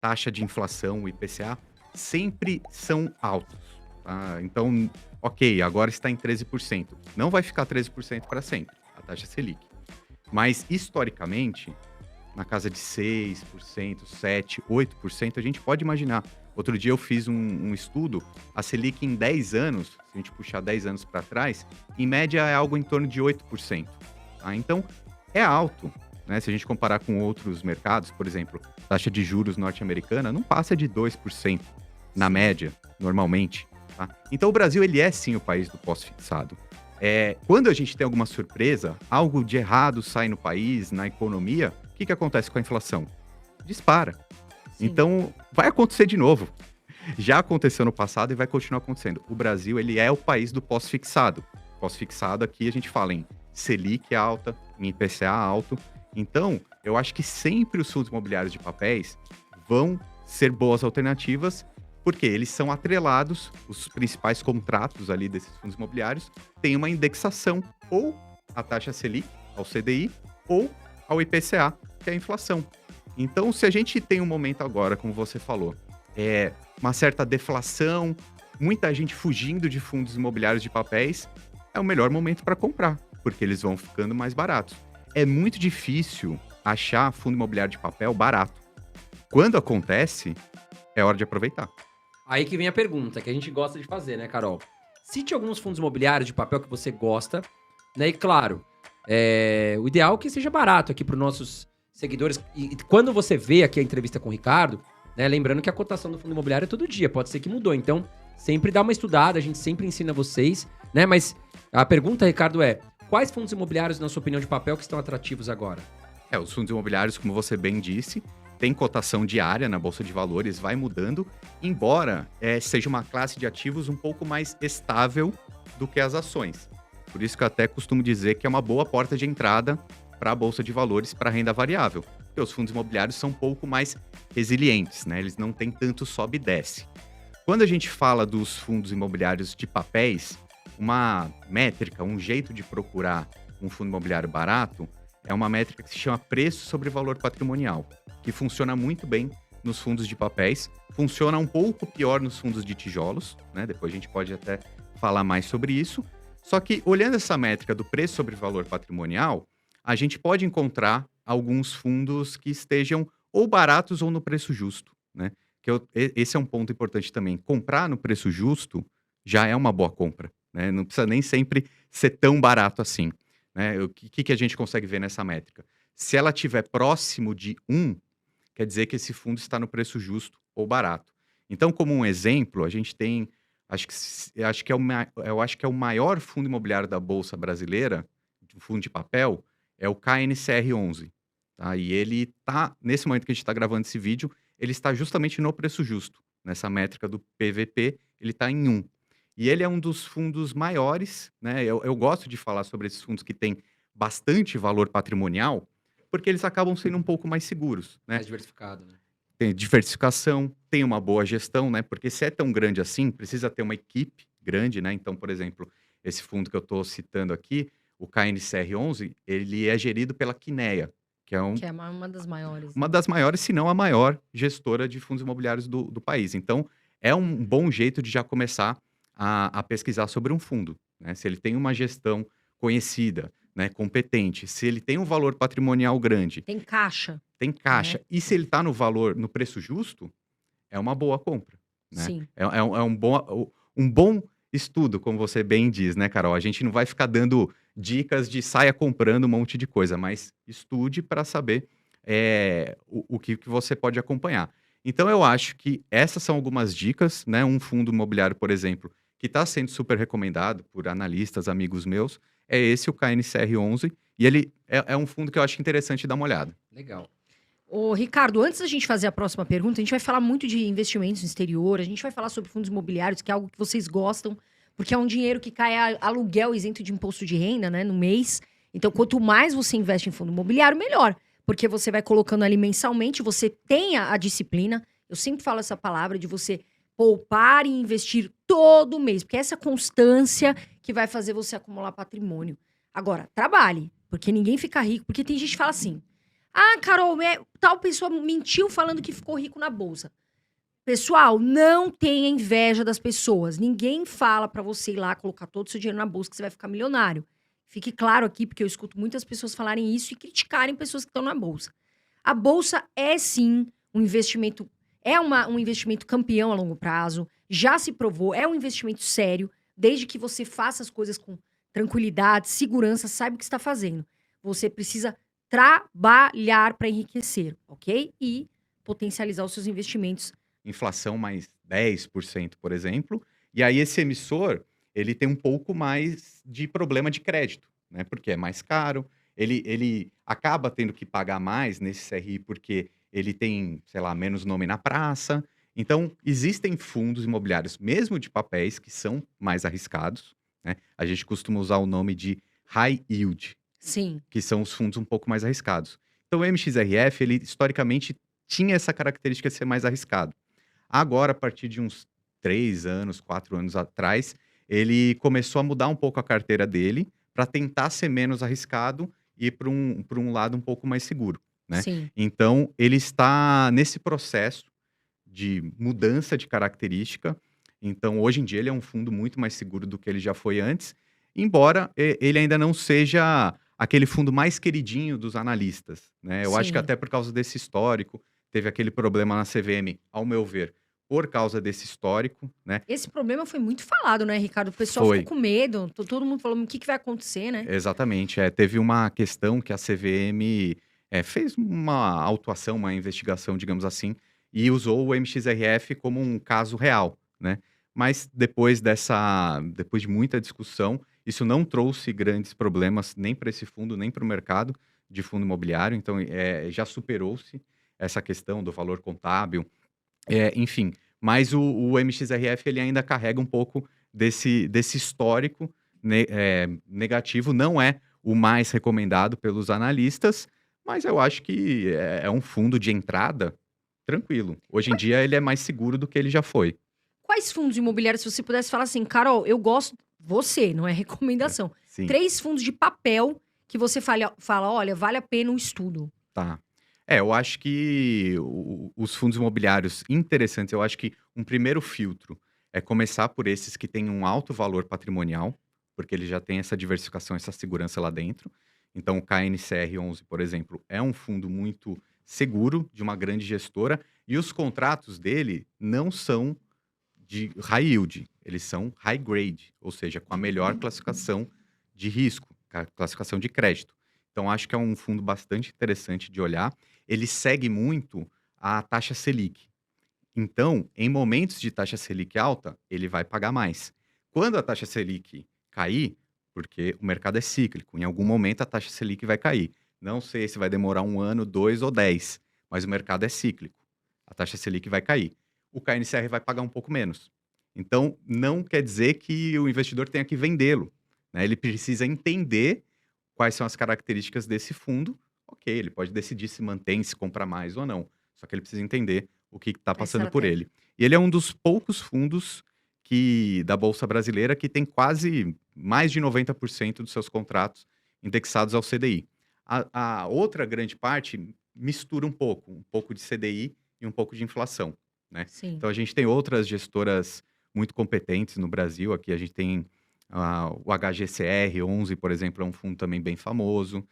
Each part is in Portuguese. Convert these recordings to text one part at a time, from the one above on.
taxa de inflação, o IPCA, sempre são altos, tá? Então, ok, agora está em 13%. Não vai ficar 13% para sempre, a taxa Selic. Mas, historicamente, na casa de 6%, 7%, 8%, a gente pode imaginar. Outro dia eu fiz um estudo, a Selic em 10 anos, se a gente puxar 10 anos para trás, em média é algo em torno de 8%. Tá? Então, é alto. Né? Se a gente comparar com outros mercados, por exemplo, taxa de juros norte-americana não passa de 2% na Sim. média, normalmente. Tá? Então, o Brasil, ele é sim o país do pós-fixado. Quando a gente tem alguma surpresa, algo de errado sai no país, na economia, o que acontece com a inflação? Dispara. Sim. Então, vai acontecer de novo. Já aconteceu no passado e vai continuar acontecendo. O Brasil, ele é o país do pós-fixado. Pós-fixado aqui a gente fala em Selic alta, em IPCA alto. Então, eu acho que sempre os fundos imobiliários de papéis vão ser boas alternativas, porque eles são atrelados, os principais contratos ali desses fundos imobiliários têm uma indexação ou à taxa Selic, ao CDI, ou ao IPCA, que é a inflação. Então, se a gente tem um momento agora, como você falou, uma certa deflação, muita gente fugindo de fundos imobiliários de papéis, é o melhor momento para comprar, porque eles vão ficando mais baratos. É muito difícil achar fundo imobiliário de papel barato. Quando acontece, é hora de aproveitar. Aí que vem a pergunta, que a gente gosta de fazer, né, Carol? Cite alguns fundos imobiliários de papel que você gosta, né? E claro, o ideal é que seja barato aqui para os nossos seguidores. E quando você vê aqui a entrevista com o Ricardo, né? Lembrando que a cotação do fundo imobiliário é todo dia, pode ser que mudou. Então, sempre dá uma estudada, a gente sempre ensina vocês, né? Mas a pergunta, Ricardo, é: quais fundos imobiliários, na sua opinião, de papel que estão atrativos agora? Os fundos imobiliários, como você bem disse, tem cotação diária na Bolsa de Valores, vai mudando, embora seja uma classe de ativos um pouco mais estável do que as ações. Por isso que eu até costumo dizer que é uma boa porta de entrada para a Bolsa de Valores para renda variável. Porque os fundos imobiliários são um pouco mais resilientes, né? Eles não têm tanto sobe e desce. Quando a gente fala dos fundos imobiliários de papéis, uma métrica, um jeito de procurar um fundo imobiliário barato é uma métrica que se chama preço sobre valor patrimonial, que funciona muito bem nos fundos de papéis, funciona um pouco pior nos fundos de tijolos, né? Depois a gente pode até falar mais sobre isso. Só que olhando essa métrica do preço sobre valor patrimonial, a gente pode encontrar alguns fundos que estejam ou baratos ou no preço justo, né? Esse é um ponto importante também. Comprar no preço justo já é uma boa compra, né? Não precisa nem sempre ser tão barato assim, né? O que a gente consegue ver nessa métrica? Se ela estiver próximo de 1, quer dizer que esse fundo está no preço justo ou barato. Então, como um exemplo, a gente tem, eu acho que é o maior fundo imobiliário da Bolsa Brasileira, um fundo de papel, é o KNCR11. Tá? E ele está, nesse momento que a gente está gravando esse vídeo, ele está justamente no preço justo. Nessa métrica do PVP, ele está em 1. E ele é um dos fundos maiores, né? Eu gosto de falar sobre esses fundos que têm bastante valor patrimonial, porque eles acabam sendo um pouco mais seguros, né? Mais diversificado, né? Tem diversificação, tem uma boa gestão, né? Porque se é tão grande assim, precisa ter uma equipe grande, né? Então, por exemplo, esse fundo que eu estou citando aqui, o KNCR11, ele é gerido pela Quineia, que é Que é uma das maiores, uma né. das maiores, se não a maior gestora de fundos imobiliários do país. Então, é um bom jeito de já começar a pesquisar sobre um fundo, né? Se ele tem uma gestão conhecida, né, competente, se ele tem um valor patrimonial grande, Tem caixa, tem né. caixa, e se ele está no preço justo, é uma boa compra, né? Sim. Um bom estudo, como você bem diz, né, Carol? A gente não vai ficar dando dicas de saia comprando um monte de coisa, mas estude para saber o que você pode acompanhar. Então, eu acho que essas são algumas dicas, né? Um fundo imobiliário, por exemplo, que está sendo super recomendado por analistas, amigos meus, é esse, o KNCR11, e ele é um fundo que eu acho interessante dar uma olhada. Legal. Ô, Ricardo, antes da gente fazer a próxima pergunta, a gente vai falar muito de investimentos no exterior, a gente vai falar sobre fundos imobiliários, que é algo que vocês gostam, porque é um dinheiro que cai aluguel isento de imposto de renda, né, no mês. Então, quanto mais você investe em fundo imobiliário, melhor. Porque você vai colocando ali mensalmente, você tem a disciplina. Eu sempre falo essa palavra de você poupar e investir todo mês, porque é essa constância que vai fazer você acumular patrimônio. Agora, trabalhe, porque ninguém fica rico, porque tem gente que fala assim: Ah, Carol, tal pessoa mentiu falando que ficou rico na bolsa. Pessoal, não tenha inveja das pessoas. Ninguém fala pra você ir lá colocar todo o seu dinheiro na bolsa que você vai ficar milionário. Fique claro aqui, porque eu escuto muitas pessoas falarem isso e criticarem pessoas que estão na bolsa. A bolsa é sim um investimento, um investimento campeão a longo prazo, já se provou, é um investimento sério, desde que você faça as coisas com tranquilidade, segurança, saiba o que está fazendo. Você precisa trabalhar para enriquecer, ok? E potencializar os seus investimentos. Inflação mais 10%, por exemplo, e aí esse emissor, ele tem um pouco mais de problema de crédito, né, porque é mais caro, ele acaba tendo que pagar mais nesse CRI, porque ele tem, sei lá, menos nome na praça. Então, existem fundos imobiliários, mesmo de papéis, que são mais arriscados, né, a gente costuma usar o nome de high yield, Sim, que são os fundos um pouco mais arriscados. Então, o MXRF, ele historicamente tinha essa característica de ser mais arriscado. Agora, a partir de uns 3 anos, 4 anos atrás, ele começou a mudar um pouco a carteira dele para tentar ser menos arriscado e ir para um lado um pouco mais seguro, né. sim. Então, ele está nesse processo de mudança de característica. Então, hoje em dia, ele é um fundo muito mais seguro do que ele já foi antes, embora ele ainda não seja aquele fundo mais queridinho dos analistas, né. Eu acho que Sim. até por causa desse histórico, teve aquele problema na CVM, ao meu ver, por causa desse histórico, né. Esse problema foi muito falado, né, Ricardo? O pessoal ficou Foi, com medo, todo mundo falou: "O que que vai acontecer, né?" exatamente. Teve uma questão que a CVM, fez uma autuação, uma investigação, digamos assim, e usou o MXRF como um caso real, né. Mas depois de muita discussão, isso não trouxe grandes problemas nem para esse fundo, nem para o mercado de fundo imobiliário. Então, já superou-se essa questão do valor contábil. Enfim, mas o MXRF ele ainda carrega um pouco desse histórico negativo, não é o mais recomendado pelos analistas, mas eu acho que é um fundo de entrada tranquilo. Hoje em Qua dia ele é mais seguro do que ele já foi. Quais fundos imobiliários, se você pudesse falar assim: "Carol, eu gosto", você, não é É, recomendação. sim, 3 fundos de papel que você fala: "Olha, vale a pena um estudo". tá. Eu acho que os fundos imobiliários interessantes, eu acho que um primeiro filtro é começar por esses que têm um alto valor patrimonial, porque ele já tem essa diversificação, essa segurança lá dentro. Então, o KNCR11, por exemplo, é um fundo muito seguro, de uma grande gestora, e os contratos dele não são de high yield, eles são high grade, ou seja, com a melhor classificação de risco, classificação de crédito. Então, acho que é um fundo bastante interessante de olhar. Ele segue muito a taxa Selic. Então, em momentos de taxa Selic alta, ele vai pagar mais. Quando a taxa Selic cair, porque o mercado é cíclico, em algum momento a taxa Selic vai cair. Não sei se vai demorar 1 ano, 2 ou 10, mas o mercado é cíclico. A taxa Selic vai cair. O KNCR vai pagar um pouco menos. Então, não quer dizer que o investidor tenha que vendê-lo, né? Ele precisa entender quais são as características desse fundo. Ok, ele pode decidir se mantém, se compra mais ou não. Só que ele precisa entender o que está A passando por estratégia. ele. E ele é um dos poucos fundos da Bolsa Brasileira que tem quase mais de 90% dos seus contratos indexados ao CDI. A outra grande parte mistura um pouco de CDI e um pouco de inflação, né. Sim. Então a gente tem outras gestoras muito competentes no Brasil, aqui a gente tem, o HGCR11, por exemplo, é um fundo também bem famoso.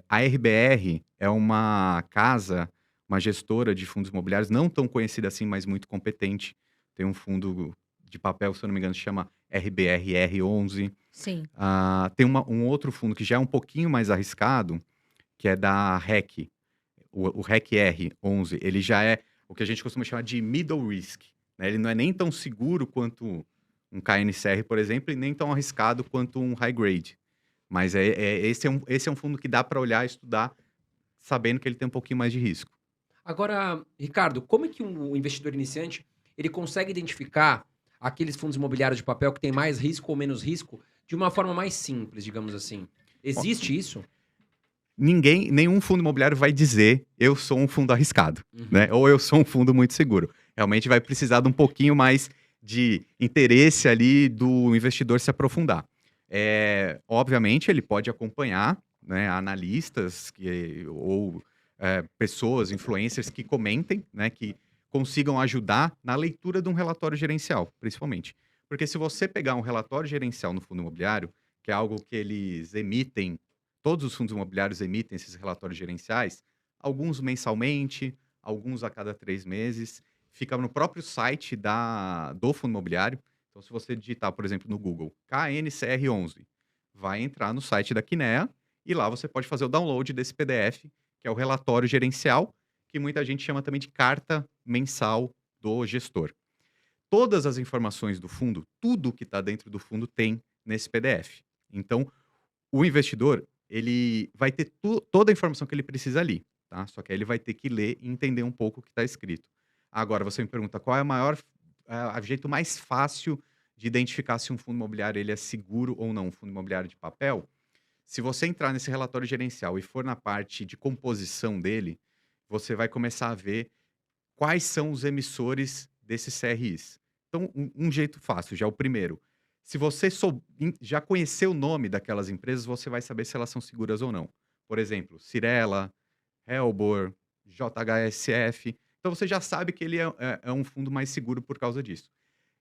A RBR é uma gestora de fundos imobiliários não tão conhecida assim, mas muito competente. Tem um fundo de papel, se eu não me engano, se chama RBRR11. Sim. Tem um outro fundo que já é um pouquinho mais arriscado, que é da REC, o REC-R11. Ele já é o que a gente costuma chamar de middle risk, né? Ele não é nem tão seguro quanto um KNCR, por exemplo, e nem tão arriscado quanto um high grade. Mas esse é um fundo que dá para olhar e estudar, sabendo que ele tem um pouquinho mais de risco. Agora, Ricardo, como é que um investidor iniciante, ele consegue identificar aqueles fundos imobiliários de papel que tem mais risco ou menos risco de uma forma mais simples, digamos assim? Existe isso? Nenhum fundo imobiliário vai dizer: "Eu sou um fundo arriscado", Uhum. né, ou "Eu sou um fundo muito seguro". Realmente vai precisar de um pouquinho mais de interesse ali do investidor se aprofundar. Obviamente ele pode acompanhar, né, analistas ou pessoas, influencers que comentem, né, que consigam ajudar na leitura de um relatório gerencial, principalmente. Porque se você pegar um relatório gerencial no fundo imobiliário, que é algo que eles emitem, todos os fundos imobiliários emitem esses relatórios gerenciais, alguns mensalmente, alguns a cada 3 meses, fica no próprio site do fundo imobiliário. Então, se você digitar, por exemplo, no Google, KNCR11, vai entrar no site da Kinea e lá você pode fazer o download desse PDF, que é o relatório gerencial, que muita gente chama também de carta mensal do gestor. Todas as informações do fundo, tudo que está dentro do fundo tem nesse PDF. Então, o investidor, ele vai ter toda a informação que ele precisa ali, tá? Só que aí ele vai ter que ler e entender um pouco o que está escrito. Agora, você me pergunta qual é o jeito mais fácil de identificar se um fundo imobiliário ele é seguro ou não, um fundo imobiliário de papel. Se você entrar nesse relatório gerencial e for na parte de composição dele, você vai começar a ver quais são os emissores desses CRIs. Então, um jeito fácil, já é o primeiro. Se você já conhecer o nome daquelas empresas, você vai saber se elas são seguras ou não. Por exemplo, Cirela, Helbor, JHSF. Então, você já sabe que ele é um fundo mais seguro por causa disso.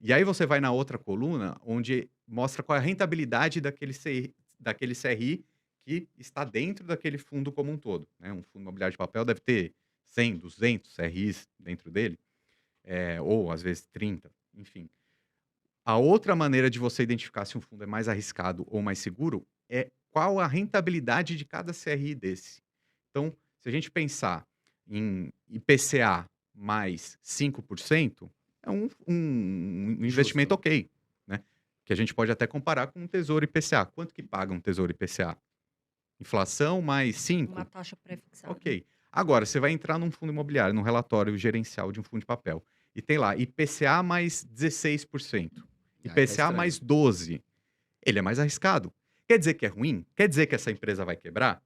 E aí você vai na outra coluna, onde mostra qual é a rentabilidade daquele CRI que está dentro daquele fundo como um todo, né? Um fundo imobiliário de papel deve ter 100, 200 CRIs dentro dele, ou às vezes 30, enfim. A outra maneira de você identificar se um fundo é mais arriscado ou mais seguro é qual a rentabilidade de cada CRI desse. Então, se a gente pensar em IPCA mais 5%, é um investimento Justo. ok, né? Que a gente pode até comparar com um tesouro IPCA. Quanto que paga um tesouro IPCA? Inflação mais Uma 5? taxa pré-fixada. Ok. Agora, você vai entrar num fundo imobiliário, num relatório gerencial de um fundo de papel, e tem lá IPCA mais 16%, Aí tá IPCA estranho. mais 12%. Ele é mais arriscado. Quer dizer que é ruim? Quer dizer que essa empresa vai quebrar?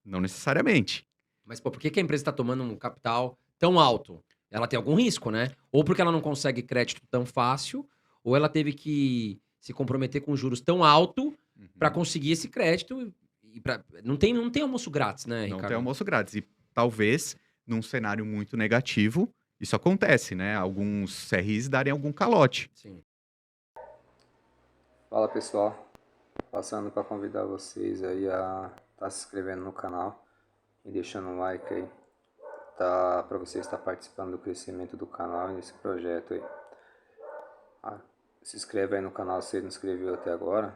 Não necessariamente. Mas, pô, por que que a empresa tá tomando um capital tão alto? Ela tem algum risco, né? Ou porque ela não consegue crédito tão fácil, ou ela teve que se comprometer com juros tão alto pra Uhum. conseguir esse crédito e para não tem almoço grátis, né, Não tem Ricardo? almoço grátis. E talvez, num cenário muito negativo, isso acontece, né? Alguns CRIs darem algum calote. Sim. Fala pessoal, passando para convidar vocês aí a estar se inscrevendo no canal e deixando um like aí, tá, para você estar participando do crescimento do canal e desse projeto aí. Se inscreve aí no canal se você não inscreveu até agora,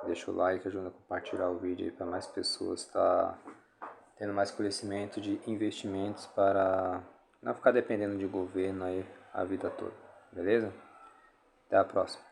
deixa o like, ajuda a compartilhar o vídeo aí para mais pessoas estar tendo mais conhecimento de investimentos para não ficar dependendo de governo aí a vida toda, beleza? Até a próxima.